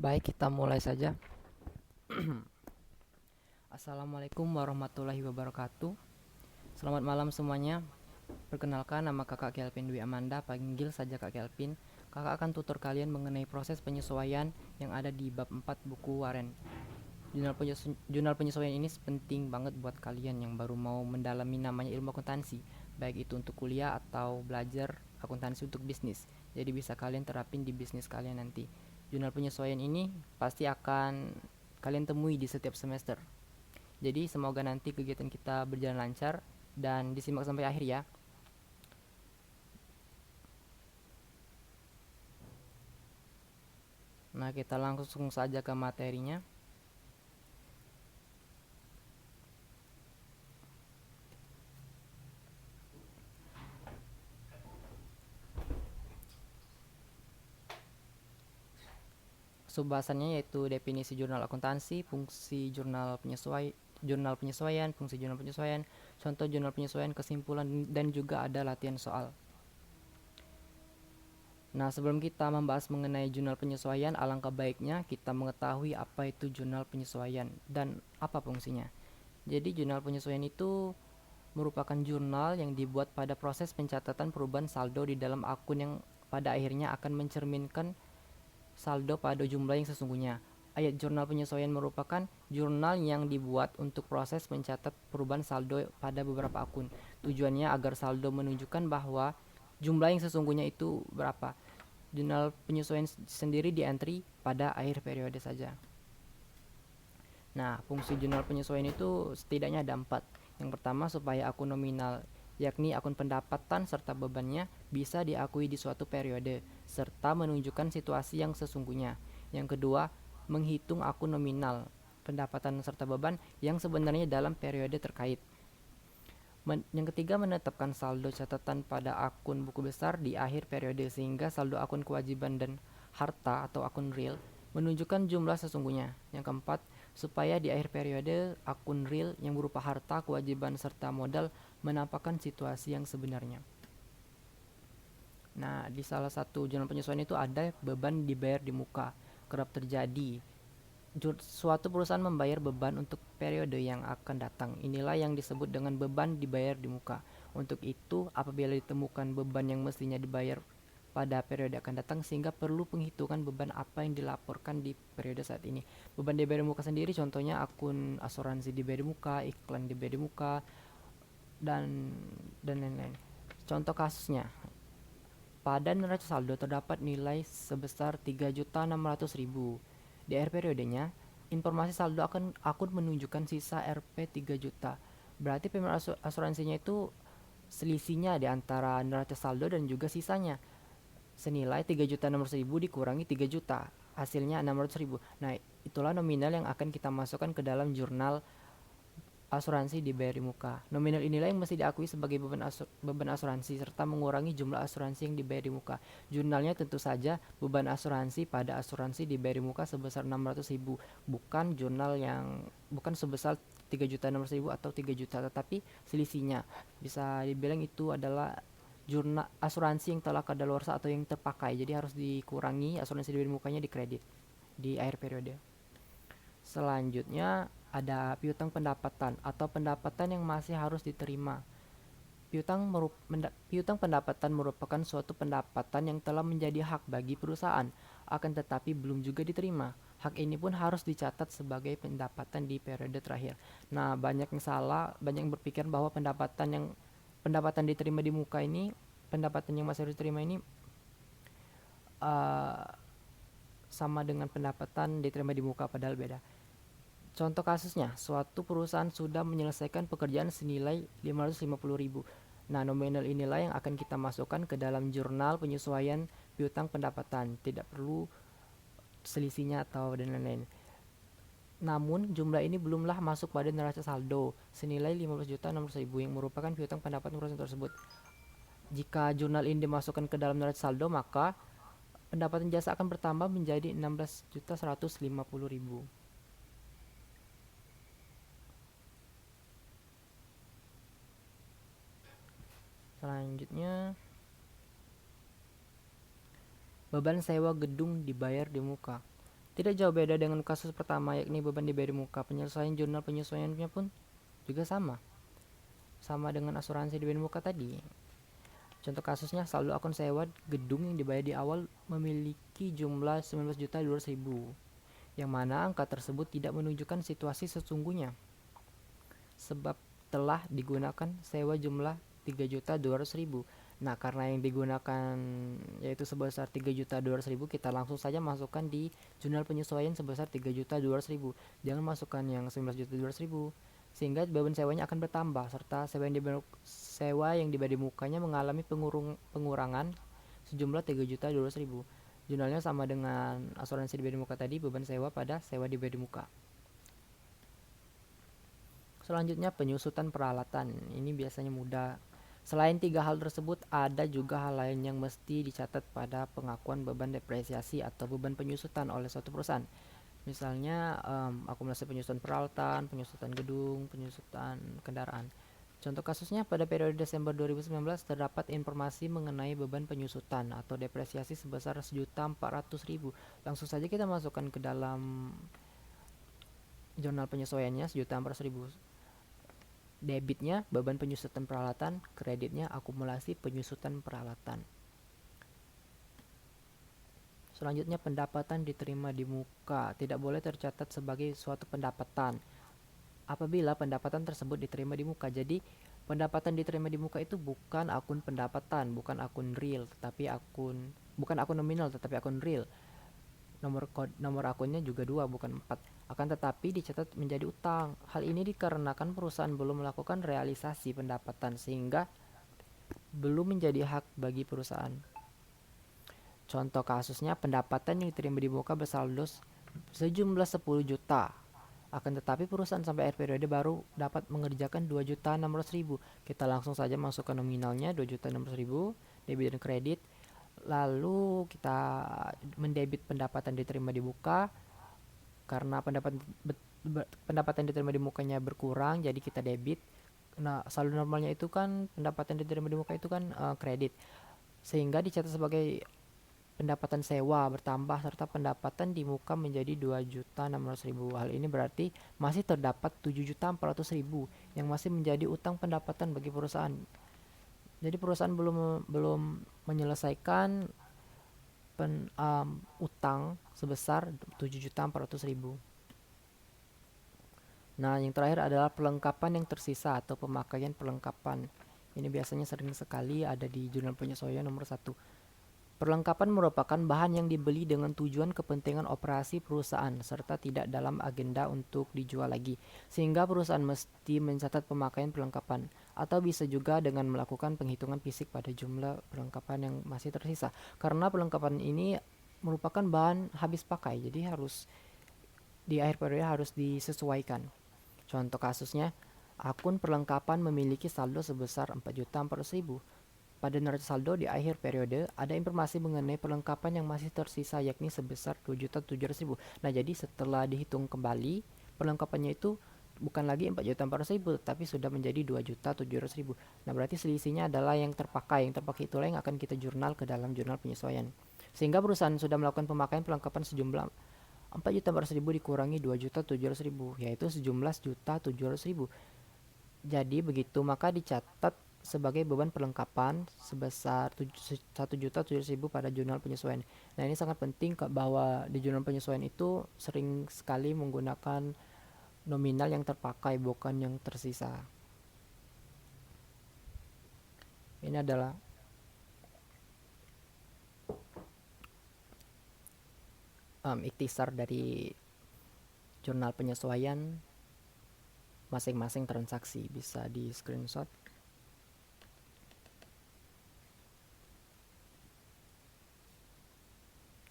Baik, kita mulai saja. Assalamualaikum warahmatullahi wabarakatuh. Selamat malam semuanya. Perkenalkan, nama kakak Kelvin Dwi Amanda, panggil saja Kak Kelvin. Kakak akan tutor kalian mengenai proses penyesuaian yang ada di bab 4 buku Warren. Jurnal penyesuaian ini penting banget buat kalian yang baru mau mendalami namanya ilmu akuntansi, baik itu untuk kuliah atau belajar akuntansi untuk bisnis. Jadi bisa kalian terapin di bisnis kalian nanti. Jurnal penyesuaian ini pasti akan kalian temui di setiap semester. Jadi semoga nanti kegiatan kita berjalan lancar dan disimak sampai akhir ya. Nah, kita langsung saja ke materinya. Subbahasannya yaitu definisi jurnal akuntansi, fungsi jurnal penyesuaian, fungsi jurnal penyesuaian, contoh jurnal penyesuaian, kesimpulan, dan juga ada latihan soal. Nah, sebelum kita membahas mengenai jurnal penyesuaian, alangkah baiknya kita mengetahui apa itu jurnal penyesuaian dan apa fungsinya. Jadi, jurnal penyesuaian itu merupakan jurnal yang dibuat pada proses pencatatan perubahan saldo di dalam akun yang pada akhirnya akan mencerminkan saldo pada jumlah yang sesungguhnya. Ayat jurnal penyesuaian merupakan jurnal yang dibuat untuk proses mencatat perubahan saldo pada beberapa akun. Tujuannya agar saldo menunjukkan bahwa jumlah yang sesungguhnya itu berapa. Jurnal penyesuaian sendiri di entry pada akhir periode saja. Nah, fungsi jurnal penyesuaian itu setidaknya ada 4. Yang pertama, supaya akun nominal, yakni akun pendapatan serta bebannya bisa diakui di suatu periode, serta menunjukkan situasi yang sesungguhnya. Yang kedua, menghitung akun nominal, pendapatan serta beban yang sebenarnya dalam periode terkait. Yang ketiga, menetapkan saldo catatan pada akun buku besar di akhir periode sehingga saldo akun kewajiban dan harta atau akun real menunjukkan jumlah sesungguhnya. Yang keempat, supaya di akhir periode akun real yang berupa harta, kewajiban serta modal menampakkan situasi yang sebenarnya. Nah, di salah satu jurnal penyesuaian itu ada beban dibayar di muka. Kerap terjadi suatu perusahaan membayar beban untuk periode yang akan datang. Inilah yang disebut dengan beban dibayar di muka. Untuk itu, apabila ditemukan beban yang mestinya dibayar pada periode akan datang sehingga perlu penghitungan beban apa yang dilaporkan di periode saat ini. Beban dibayar di muka sendiri contohnya akun asuransi dibayar di muka, iklan dibayar di muka, dan lain-lain. Contoh kasusnya, pada neraca saldo terdapat nilai sebesar 3.600.000. Di akhir periodenya, informasi saldo akun menunjukkan sisa Rp 3 juta. Berarti premium asuransinya itu selisihnya di antara neraca saldo dan juga sisanya. Senilai 3.600.000 dikurangi 3 juta. Hasilnya 600.000. Nah, itulah nominal yang akan kita masukkan ke dalam jurnal asuransi dibayar di muka. Nominal inilah yang mesti diakui sebagai beban asuransi serta mengurangi jumlah asuransi yang dibayar di muka. Jurnalnya tentu saja beban asuransi pada asuransi dibayar di muka sebesar 600.000, bukan sebesar 3.600.000 atau 3 juta, tetapi selisihnya. Bisa dibilang itu adalah jurnal asuransi yang telah kadaluarsa atau yang terpakai. Jadi harus dikurangi asuransi dibayar di mukanya, di kredit di akhir periode. Selanjutnya ada piutang pendapatan atau pendapatan yang masih harus diterima. Piutang pendapatan merupakan suatu pendapatan yang telah menjadi hak bagi perusahaan, akan tetapi belum juga diterima. Hak ini pun harus dicatat sebagai pendapatan di periode terakhir. Nah, banyak yang salah, banyak yang berpikir bahwa pendapatan diterima di muka ini, pendapatan yang masih harus diterima ini uh, sama dengan pendapatan diterima di muka, padahal beda. Contoh kasusnya, suatu perusahaan sudah menyelesaikan pekerjaan senilai 550.000. Nah, nominal inilah yang akan kita masukkan ke dalam jurnal penyesuaian piutang pendapatan. Tidak perlu selisihnya atau dan lain-lain. Namun, jumlah ini belumlah masuk pada neraca saldo senilai 15.600.000 yang merupakan piutang pendapatan perusahaan tersebut. Jika jurnal ini dimasukkan ke dalam neraca saldo, maka pendapatan jasa akan bertambah menjadi 16.150.000. Selanjutnya, beban sewa gedung dibayar di muka. Tidak jauh beda dengan kasus pertama, yakni beban dibayar di muka. Penyelesaian jurnal penyesuaiannya pun juga sama dengan asuransi dibayar di muka tadi. Contoh kasusnya, saldo akun sewa gedung yang dibayar di awal memiliki jumlah 19.200.000, yang mana angka tersebut tidak menunjukkan situasi sesungguhnya, sebab telah digunakan sewa jumlah 3.200.000. Nah, karena yang digunakan yaitu sebesar 3.200.000, kita langsung saja masukkan di jurnal penyesuaian sebesar 3.200.000. Jangan masukkan yang 19.200.000, sehingga beban sewanya akan bertambah, serta sewa yang dibayar di mukanya mengalami pengurangan sejumlah 3.200.000. Jurnalnya sama dengan asuransi dibayar di muka tadi, beban sewa pada sewa dibayar di muka. Selanjutnya, penyusutan peralatan. Ini biasanya mudah. Selain 3 hal tersebut, ada juga hal lain yang mesti dicatat pada pengakuan beban depresiasi atau beban penyusutan oleh suatu perusahaan. Misalnya akumulasi penyusutan peralatan, penyusutan gedung, penyusutan kendaraan. Contoh kasusnya, pada periode Desember 2019 terdapat informasi mengenai beban penyusutan atau depresiasi sebesar 1.400.000. Langsung saja kita masukkan ke dalam jurnal penyesuaiannya 1.400.000. Debitnya beban penyusutan peralatan, kreditnya akumulasi penyusutan peralatan. Selanjutnya, pendapatan diterima di muka tidak boleh tercatat sebagai suatu pendapatan apabila pendapatan tersebut diterima di muka. Jadi, pendapatan diterima di muka itu bukan akun pendapatan, bukan akun real, bukan akun nominal tetapi akun real. Nomor akunnya juga 2 bukan 4, akan tetapi dicatat menjadi utang. Hal ini dikarenakan perusahaan belum melakukan realisasi pendapatan sehingga belum menjadi hak bagi perusahaan. Contoh kasusnya, pendapatan yang diterima di muka bersaldo sejumlah 10 juta. Akan tetapi perusahaan sampai akhir periode baru dapat mengerjakan 2.600.000. Kita langsung saja masukkan nominalnya 2.600.000, debit dan kredit. Lalu kita mendebit pendapatan diterima di muka. Karena pendapatan diterima di mukanya berkurang, jadi kita debit. Nah, saldo normalnya itu kan pendapatan diterima di muka itu kan kredit, sehingga dicatat sebagai pendapatan sewa bertambah serta pendapatan di muka menjadi 2.600.000. Hal ini berarti masih terdapat 7.400.000 yang masih menjadi utang pendapatan bagi perusahaan. Jadi perusahaan belum menyelesaikan utang sebesar 7.400.000. Nah, yang terakhir adalah perlengkapan yang tersisa atau pemakaian perlengkapan. Ini biasanya sering sekali ada di jurnal penyesuaian nomor 1. Perlengkapan merupakan bahan yang dibeli dengan tujuan kepentingan operasi perusahaan serta tidak dalam agenda untuk dijual lagi, sehingga perusahaan mesti mencatat pemakaian perlengkapan, atau bisa juga dengan melakukan penghitungan fisik pada jumlah perlengkapan yang masih tersisa. Karena perlengkapan ini merupakan bahan habis pakai, jadi harus di akhir periode harus disesuaikan. Contoh kasusnya, akun perlengkapan memiliki saldo sebesar 4.400.000. Pada neraca saldo di akhir periode, ada informasi mengenai perlengkapan yang masih tersisa, yakni sebesar 2.700.000. Nah, jadi setelah dihitung kembali, perlengkapannya itu bukan lagi 4.400.000, tapi sudah menjadi 2.700.000. Nah, berarti selisihnya adalah yang terpakai. Yang terpakai itulah yang akan kita jurnal ke dalam jurnal penyesuaian. Sehingga perusahaan sudah melakukan pemakaian perlengkapan sejumlah 4.400.000 dikurangi 2.700.000, yaitu sejumlah 1.700.000. Jadi begitu, maka dicatat sebagai beban perlengkapan sebesar 1.700.000 pada jurnal penyesuaian. Nah, ini sangat penting bahwa di jurnal penyesuaian itu sering sekali menggunakan nominal yang terpakai, bukan yang tersisa. Ini adalah ikhtisar dari jurnal penyesuaian masing-masing transaksi. Bisa di screenshot.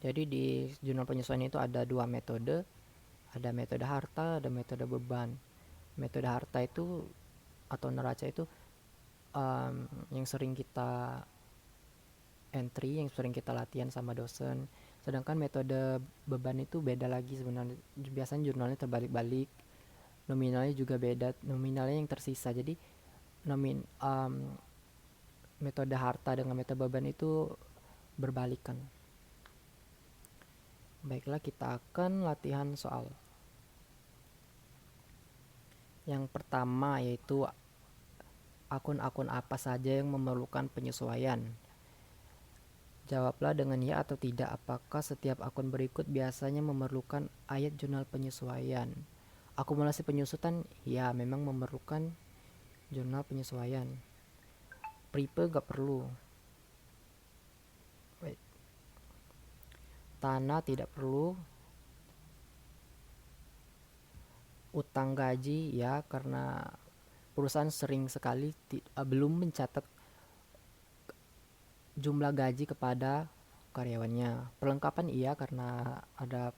Jadi di jurnal penyesuaian itu ada 2 metode, ada metode harta, ada metode beban. Metode harta itu atau neraca itu yang sering kita entry, yang sering kita latihan sama dosen. Sedangkan metode beban itu beda lagi sebenarnya. Biasanya jurnalnya terbalik-balik, nominalnya juga beda, nominalnya yang tersisa. Jadi metode harta dengan metode beban itu berbalikan. Baiklah, kita akan latihan soal. Yang pertama yaitu akun-akun apa saja yang memerlukan penyesuaian. Jawablah dengan ya atau tidak. Apakah setiap akun berikut biasanya memerlukan ayat jurnal penyesuaian? Akumulasi penyusutan, ya memang memerlukan jurnal penyesuaian. Prepe gak perlu. Wait. Tanah tidak perlu. Utang gaji, ya karena perusahaan sering sekali belum mencatat jumlah gaji kepada karyawannya. Perlengkapan iya karena ada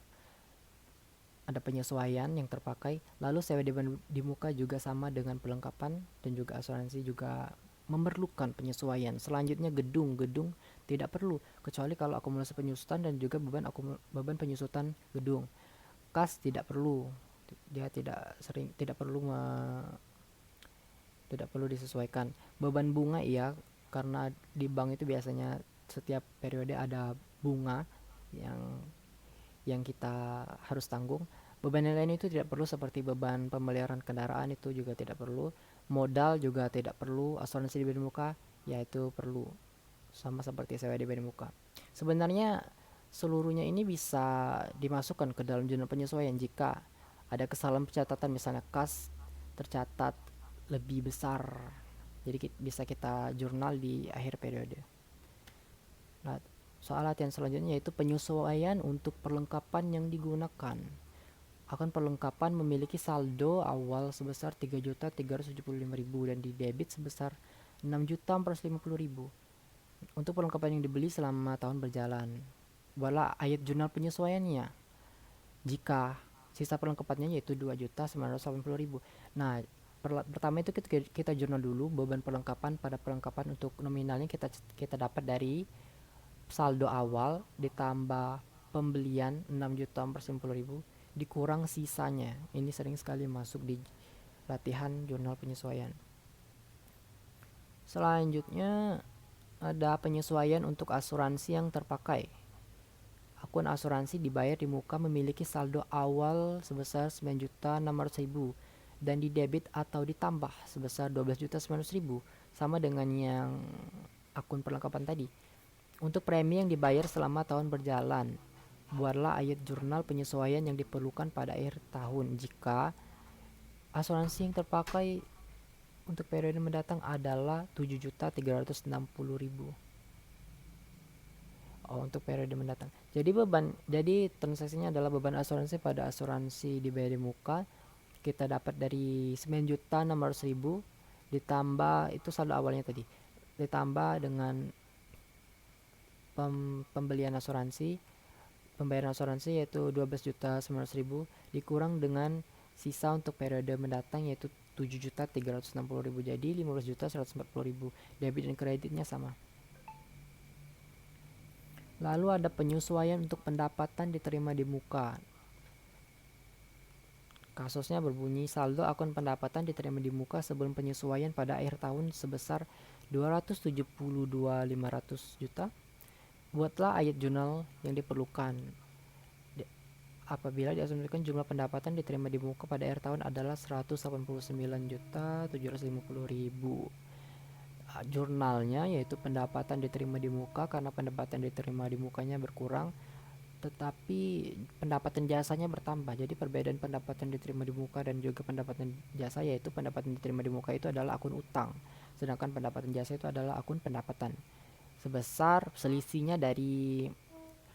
penyesuaian yang terpakai. Lalu sewa di muka juga sama dengan perlengkapan, dan juga asuransi juga memerlukan penyesuaian. Selanjutnya gedung tidak perlu kecuali kalau akumulasi penyusutan dan juga beban penyusutan gedung. Kas tidak perlu, dia tidak perlu disesuaikan. Beban bunga iya karena di bank itu biasanya setiap periode ada bunga yang kita harus tanggung. Beban yang lain itu tidak perlu seperti beban pemeliharaan kendaraan, itu juga tidak perlu. Modal juga tidak perlu. Asuransi di bidang muka yaitu perlu, sama seperti sewa di bidang muka. Sebenarnya seluruhnya ini bisa dimasukkan ke dalam jurnal penyesuaian jika ada kesalahan pencatatan, misalnya kas tercatat lebih besar, jadi bisa kita jurnal di akhir periode. Nah, soal latihan selanjutnya yaitu penyesuaian untuk perlengkapan yang digunakan. Akun perlengkapan memiliki saldo awal sebesar 3.375.000 dan di debit sebesar 6.450.000 untuk perlengkapan yang dibeli selama tahun berjalan. Buatlah ayat jurnal penyesuaiannya jika sisa perlengkapannya yaitu 2.980.000. Nah, pertama itu kita jurnal dulu beban perlengkapan. Pada perlengkapan untuk nominalnya kita dapat dari saldo awal ditambah pembelian 6.450.000 dikurang sisanya. Ini sering sekali masuk di latihan jurnal penyesuaian. Selanjutnya ada penyesuaian untuk asuransi yang terpakai. Akun asuransi dibayar di muka memiliki saldo awal sebesar 9.600.000 dan di debit atau ditambah sebesar 12.900.000, sama dengan yang akun perlengkapan tadi. Untuk premi yang dibayar selama tahun berjalan, buatlah ayat jurnal penyesuaian yang diperlukan pada akhir tahun jika asuransi yang terpakai untuk periode mendatang adalah 7.360.000. Untuk periode mendatang. Jadi transaksinya adalah beban asuransi pada asuransi dibayar di muka kita dapat dari 9.600.000 ditambah itu saldo awalnya tadi, ditambah dengan pembelian asuransi, pembayaran asuransi yaitu 12.900.000 dikurang dengan sisa untuk periode mendatang yaitu 7.360.000, jadi 15.140.000. Debit dan kreditnya sama. Lalu ada penyesuaian untuk pendapatan diterima di muka. Kasusnya berbunyi saldo akun pendapatan diterima di muka sebelum penyesuaian pada akhir tahun sebesar 272.500 juta. Buatlah ayat jurnal yang diperlukan apabila diasumsikan jumlah pendapatan diterima di muka pada akhir tahun adalah 189.750.000. Jurnalnya yaitu pendapatan diterima di muka karena pendapatan diterima di mukanya berkurang tetapi pendapatan jasanya bertambah. Jadi perbedaan pendapatan diterima di muka dan juga pendapatan jasa yaitu pendapatan diterima di muka itu adalah akun utang, sedangkan pendapatan jasa itu adalah akun pendapatan. Sebesar selisihnya dari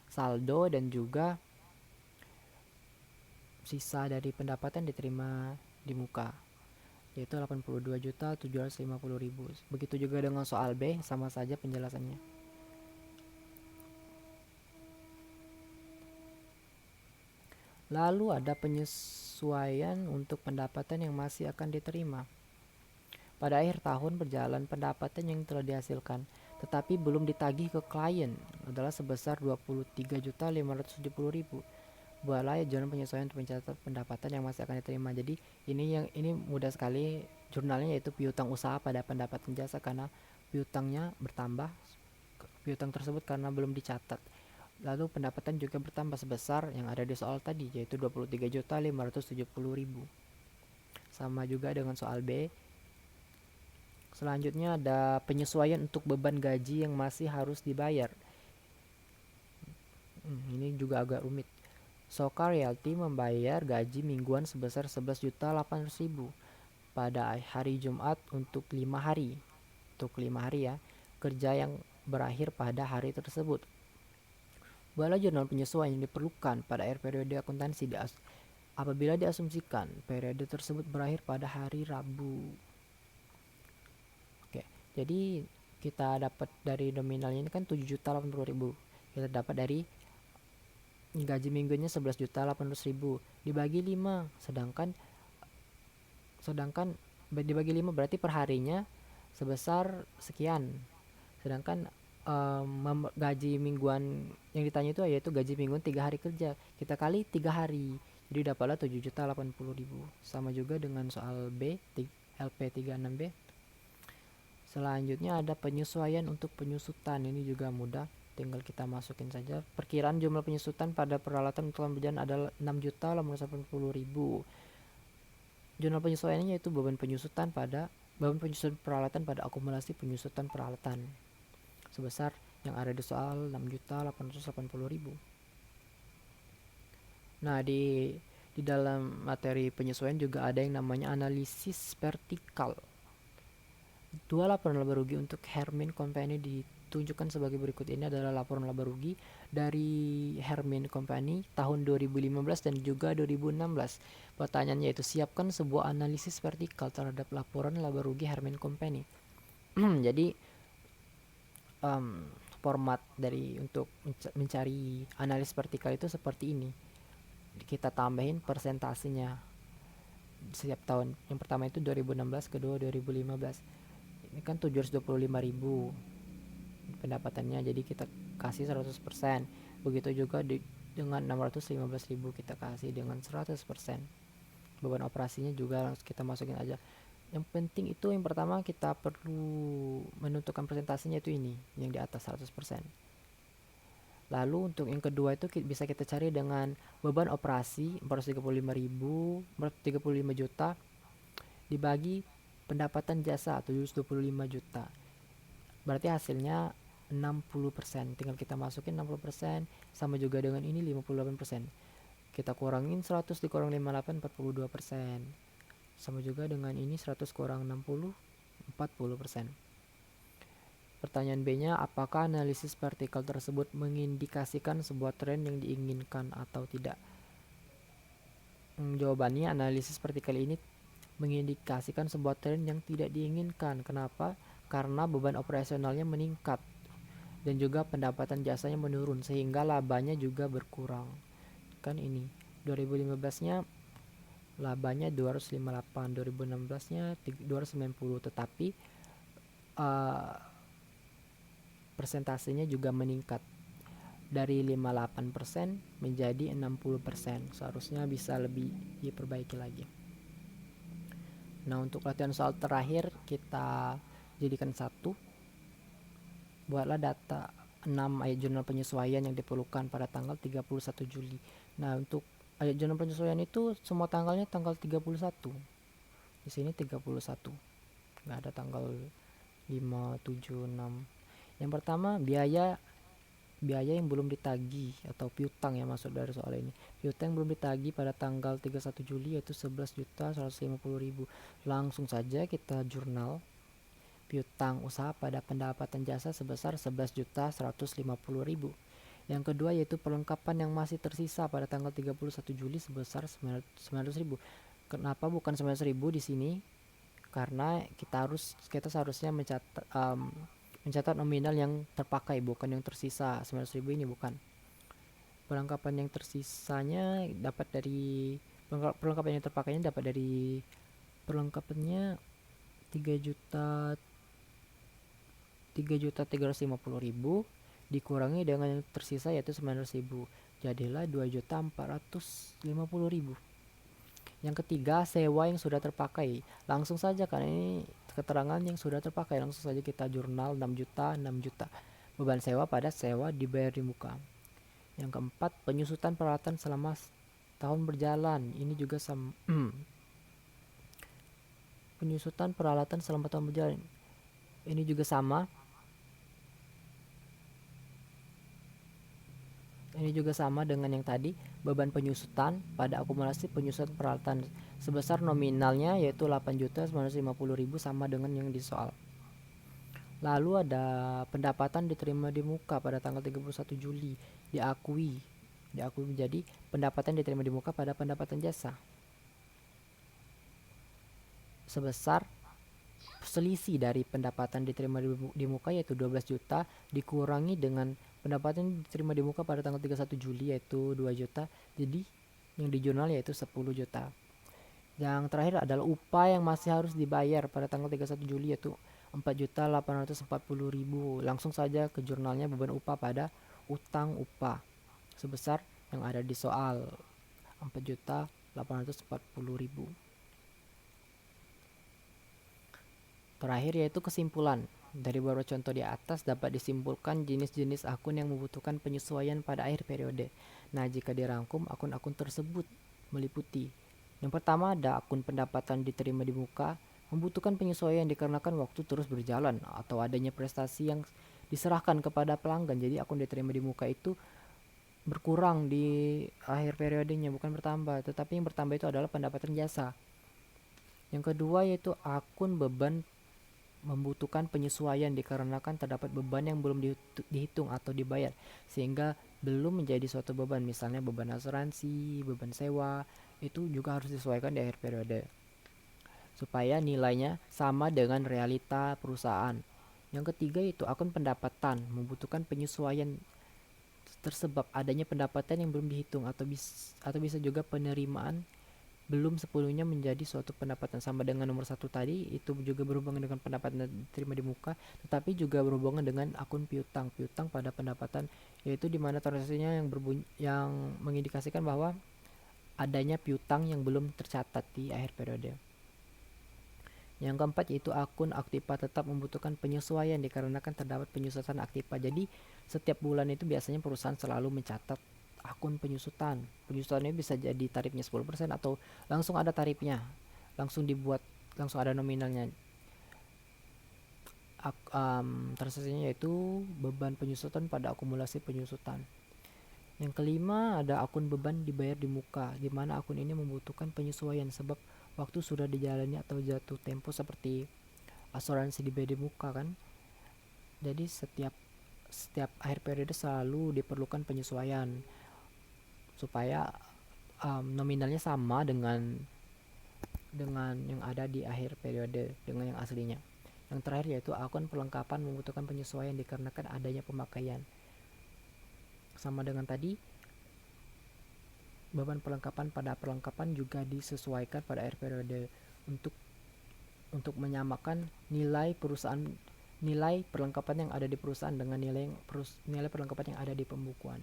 saldo dan juga sisa dari pendapatan diterima di muka yaitu 82.750.000. Begitu juga dengan soal B, sama saja penjelasannya. Lalu ada penyesuaian untuk pendapatan yang masih akan diterima. Pada akhir tahun berjalan, pendapatan yang telah dihasilkan tetapi belum ditagih ke klien adalah sebesar 23.570.000. Buatlah jurnal penyesuaian untuk mencatat pendapatan yang masih akan diterima. Jadi ini mudah sekali jurnalnya, yaitu piutang usaha pada pendapatan jasa karena piutangnya bertambah, piutang tersebut karena belum dicatat. Lalu pendapatan juga bertambah sebesar yang ada di soal tadi, yaitu 23.570.000. Sama juga dengan soal B. Selanjutnya ada penyesuaian untuk beban gaji yang masih harus dibayar. Ini juga agak rumit. Soka Realty membayar gaji mingguan sebesar 11.800.000 pada hari Jumat untuk 5 hari. Untuk 5 hari ya, kerja yang berakhir pada hari tersebut. Buatlah jurnal penyesuaian yang diperlukan pada akhir periode akuntansi apabila diasumsikan periode tersebut berakhir pada hari Rabu. Oke, jadi kita dapat dari nominalnya ini kan 7.080.000. Kita dapat dari gaji minggunya 11.800.000 dibagi 5, sedangkan dibagi 5 berarti perharinya sebesar sekian. Sedangkan gaji mingguan yang ditanya itu yaitu gaji mingguan 3 hari kerja. Kita kali 3 hari. Jadi dapatlah 7.080.000. Sama juga dengan soal B, LP36B. Selanjutnya ada penyesuaian untuk penyusutan. Ini juga mudah, tinggal kita masukin saja. Perkiraan jumlah penyusutan pada peralatan untuk berjalan adalah 6.880.000. Jurnal penyesuaiannya yaitu beban penyusutan peralatan pada akumulasi penyusutan peralatan sebesar yang ada di soal 6.880.000. Nah, di dalam materi penyesuaian juga ada yang namanya analisis vertikal. Dua laporan laba rugi untuk Hermin Company ditunjukkan sebagai berikut. Ini adalah laporan laba rugi dari Hermin Company tahun 2015 dan juga 2016. Pertanyaannya yaitu siapkan sebuah analisis vertikal terhadap laporan laba rugi Hermin Company. Jadi format dari untuk mencari analis vertikal itu seperti ini. Kita tambahin persentasenya setiap tahun. Yang pertama itu 2016, kedua 2015. Ini kan 725.000 pendapatannya, jadi kita kasih 100%. Begitu juga dengan 615.000 kita kasih dengan 100%. Beban operasinya juga kita masukin aja. Yang penting itu yang pertama kita perlu menentukan presentasinya itu ini yang di atas 100%. Lalu untuk yang kedua itu bisa kita cari dengan beban operasi 435 juta dibagi pendapatan jasa 725 juta. Berarti hasilnya 60%. Tinggal kita masukin 60%, sama juga dengan ini 58%. Kita kurangin 100 dikurang 58, 42%. Sama juga dengan ini 100 kurang 60, 40%. Pertanyaan B-nya, apakah analisis vertikal tersebut mengindikasikan sebuah tren yang diinginkan atau tidak? Jawabannya, analisis vertikal ini mengindikasikan sebuah tren yang tidak diinginkan. Kenapa? Karena beban operasionalnya meningkat dan juga pendapatan jasanya menurun sehingga labanya juga berkurang. Kan ini 2015-nya labanya 258, 2016-nya 290, tetapi persentasenya juga meningkat dari 58% menjadi 60%. Seharusnya bisa lebih diperbaiki lagi. Nah, untuk latihan soal terakhir kita jadikan satu. Buatlah data 6 ayat jurnal penyesuaian yang diperlukan pada tanggal 31 Juli. Nah, untuk ayat jurnal penyesuaian itu semua tanggalnya tanggal 31. Di sini 31. Nggak ada tanggal 5, 7, 6. Yang pertama biaya yang belum ditagih atau piutang yang masuk dari soal ini. Piutang yang belum ditagih pada tanggal 31 Juli yaitu 11.150.000. Langsung saja kita jurnal piutang usaha pada pendapatan jasa sebesar 11.150.000. Yang kedua yaitu perlengkapan yang masih tersisa pada tanggal 31 Juli sebesar 900.000. Kenapa bukan 900.000 di sini? Karena kita seharusnya mencatat nominal yang terpakai bukan yang tersisa. 900.000 ini bukan. Perlengkapan yang tersisanya dapat dari perlengkapan yang terpakainya dapat dari perlengkapannya 3.350.000 dikurangi dengan yang tersisa yaitu 900.000. Jadilah 2.450.000. Yang ketiga, sewa yang sudah terpakai. Langsung saja karena ini keterangan yang sudah terpakai, langsung saja kita jurnal 6 juta. Beban sewa pada sewa dibayar di muka. Yang keempat, penyusutan peralatan selama tahun berjalan. Ini juga sama. Penyusutan peralatan selama tahun berjalan. Ini juga sama. Ini juga sama dengan yang tadi, beban penyusutan pada akumulasi penyusutan peralatan sebesar nominalnya yaitu 8.950.000 sama dengan yang di soal. Lalu ada pendapatan diterima di muka pada tanggal 31 Juli diakui menjadi pendapatan diterima di muka pada pendapatan jasa sebesar selisih dari pendapatan diterima di muka yaitu 12 juta dikurangi dengan pendapatan diterima di muka pada tanggal 31 Juli yaitu 2 juta. Jadi yang di jurnal yaitu 10 juta. Yang terakhir adalah upah yang masih harus dibayar pada tanggal 31 Juli yaitu 4.840.000. Langsung saja ke jurnalnya beban upah pada utang upah sebesar yang ada di soal 4.840.000. Terakhir yaitu kesimpulan. Dari beberapa contoh di atas dapat disimpulkan jenis-jenis akun yang membutuhkan penyesuaian pada akhir periode. Nah, jika dirangkum, akun-akun tersebut meliputi: yang pertama ada akun pendapatan diterima di muka, membutuhkan penyesuaian dikarenakan waktu terus berjalan atau adanya prestasi yang diserahkan kepada pelanggan. Jadi akun diterima di muka itu berkurang di akhir periodenya, bukan bertambah, tetapi yang bertambah itu adalah pendapatan jasa. Yang kedua yaitu akun beban membutuhkan penyesuaian dikarenakan terdapat beban yang belum dihitung atau dibayar sehingga belum menjadi suatu beban, misalnya beban asuransi, beban sewa, itu juga harus disesuaikan di akhir periode supaya nilainya sama dengan realita perusahaan. Yang ketiga yaitu akun pendapatan membutuhkan penyesuaian tersebab adanya pendapatan yang belum dihitung atau bisa juga penerimaan belum sepenuhnya menjadi suatu pendapatan. Sama dengan nomor satu tadi, itu juga berhubungan dengan pendapatan diterima di muka, tetapi juga berhubungan dengan akun piutang pada pendapatan, yaitu di mana transaksinya yang mengindikasikan bahwa adanya piutang yang belum tercatat di akhir periode. Yang keempat yaitu akun aktiva tetap membutuhkan penyesuaian dikarenakan terdapat penyusutan aktiva. Jadi setiap bulan itu biasanya perusahaan selalu mencatat akun penyusutan. Penyusutannya bisa jadi tarifnya 10% atau langsung ada tarifnya, langsung ada nominalnya. Transaksinya yaitu beban penyusutan pada akumulasi penyusutan. Yang kelima ada akun beban dibayar di muka, di mana akun ini membutuhkan penyesuaian sebab waktu sudah dijalani atau jatuh tempo seperti asuransi dibayar di muka kan. Jadi setiap akhir periode selalu diperlukan penyesuaian supaya nominalnya sama dengan yang ada di akhir periode dengan yang aslinya. Yang terakhir yaitu akun perlengkapan membutuhkan penyesuaian dikarenakan adanya pemakaian. Sama dengan tadi, beban perlengkapan pada perlengkapan juga disesuaikan pada akhir periode untuk menyamakan nilai perlengkapan yang ada di perusahaan dengan nilai perlengkapan yang ada di pembukuan.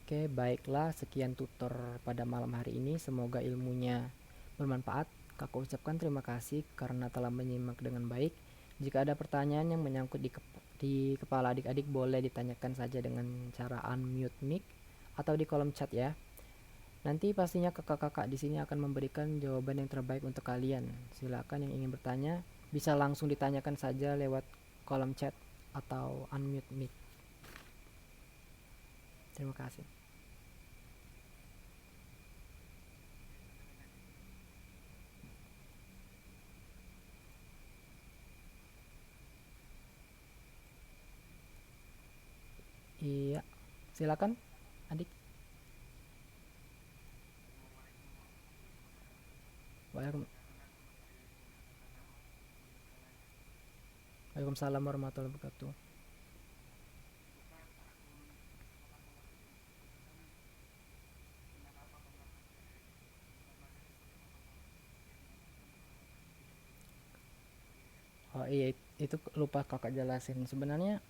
Oke, baiklah, sekian tutor pada malam hari ini. Semoga ilmunya bermanfaat. Kakak ucapkan terima kasih karena telah menyimak dengan baik. Jika ada pertanyaan yang menyangkut di kepala adik-adik, boleh ditanyakan saja dengan cara unmute mic atau di kolom chat ya. Nanti pastinya kakak-kakak di sini akan memberikan jawaban yang terbaik untuk kalian. Silakan yang ingin bertanya bisa langsung ditanyakan saja lewat kolom chat atau unmute mic. Terima kasih. Iya, silakan adik. Waalaikumsalam warahmatullahi wabarakatuh. Oh iya, itu lupa kakak jelasin. Sebenarnya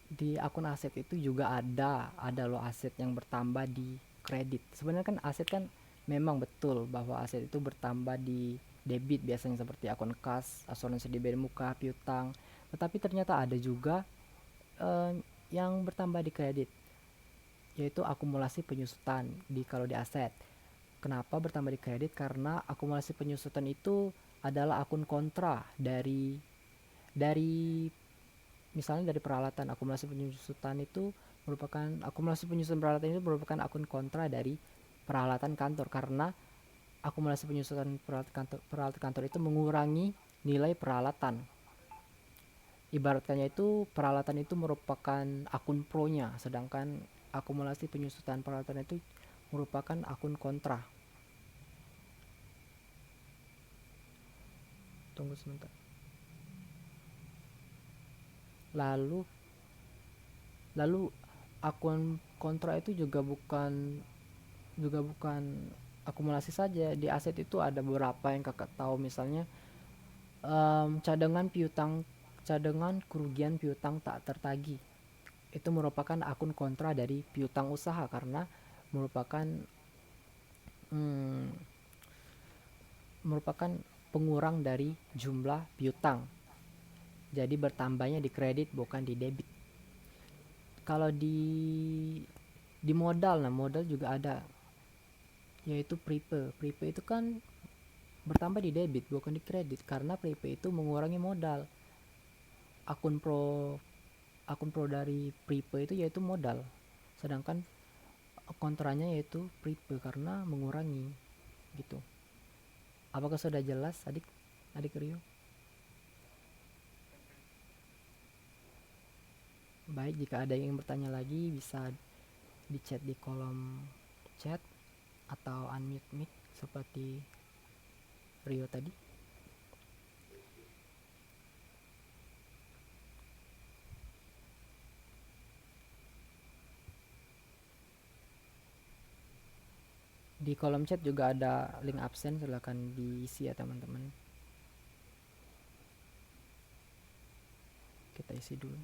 di akun aset itu juga ada loh aset yang bertambah di kredit. Sebenarnya kan aset kan memang betul bahwa aset itu bertambah di debit biasanya seperti akun kas, asuransi di muka, piutang. Tetapi ternyata ada juga eh, yang bertambah di kredit, yaitu akumulasi penyusutan kalau di aset. Kenapa bertambah di kredit? Karena akumulasi penyusutan itu adalah akun kontra dari misalnya dari peralatan. Akumulasi penyusutan peralatan itu merupakan akun kontra dari peralatan kantor, karena akumulasi penyusutan peralatan kantor itu mengurangi nilai peralatan. Ibaratkannya itu peralatan itu merupakan akun pro-nya, sedangkan akumulasi penyusutan peralatan itu merupakan akun kontra. Tunggu sebentar. Lalu lalu akun kontra itu juga bukan akumulasi saja. Di aset itu ada beberapa yang kakak tahu, misalnya cadangan kerugian piutang tak tertagih. Itu merupakan akun kontra dari piutang usaha, karena merupakan hmm, merupakan pengurang dari jumlah piutang. Jadi bertambahnya di kredit bukan di debit. Kalau di modal, nah modal juga ada, yaitu prepe. Prepe itu kan bertambah di debit bukan di kredit, karena prepe itu mengurangi modal. Akun pro akun pro dari prepe itu yaitu modal, sedangkan kontranya yaitu prepe karena mengurangi gitu. Apakah sudah jelas adik adik Rio? Baik, jika ada yang bertanya lagi bisa di chat di kolom chat atau unmute mic seperti Rio tadi. Di kolom chat juga ada link absen, silahkan diisi ya teman-teman. Kita isi dulu.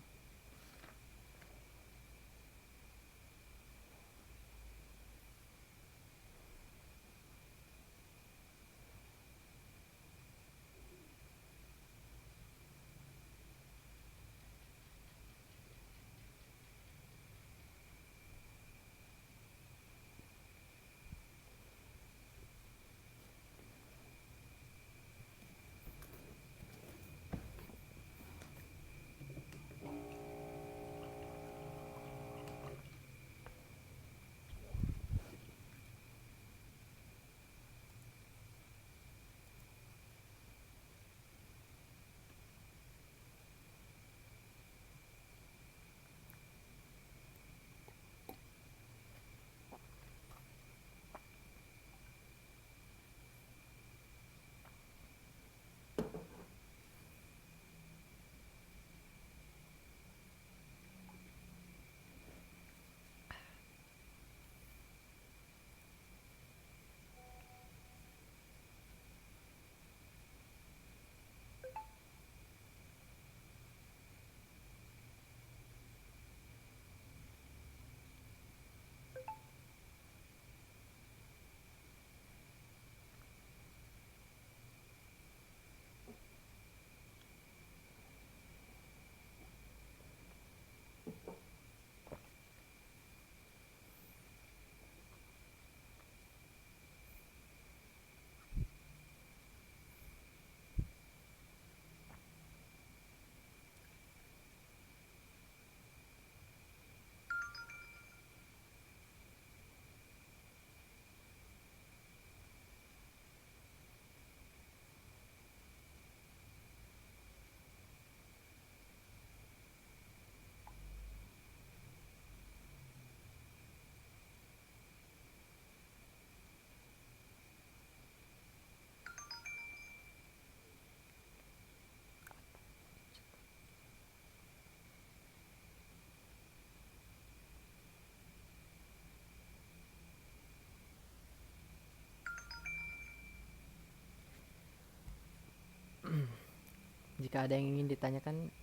Jika ada yang ingin ditanyakan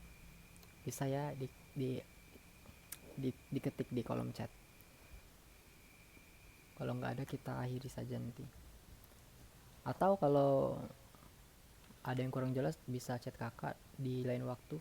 bisa ya diketik di kolom chat. Kalau nggak ada kita akhiri saja nanti. Atau kalau ada yang kurang jelas bisa chat kakak di lain waktu.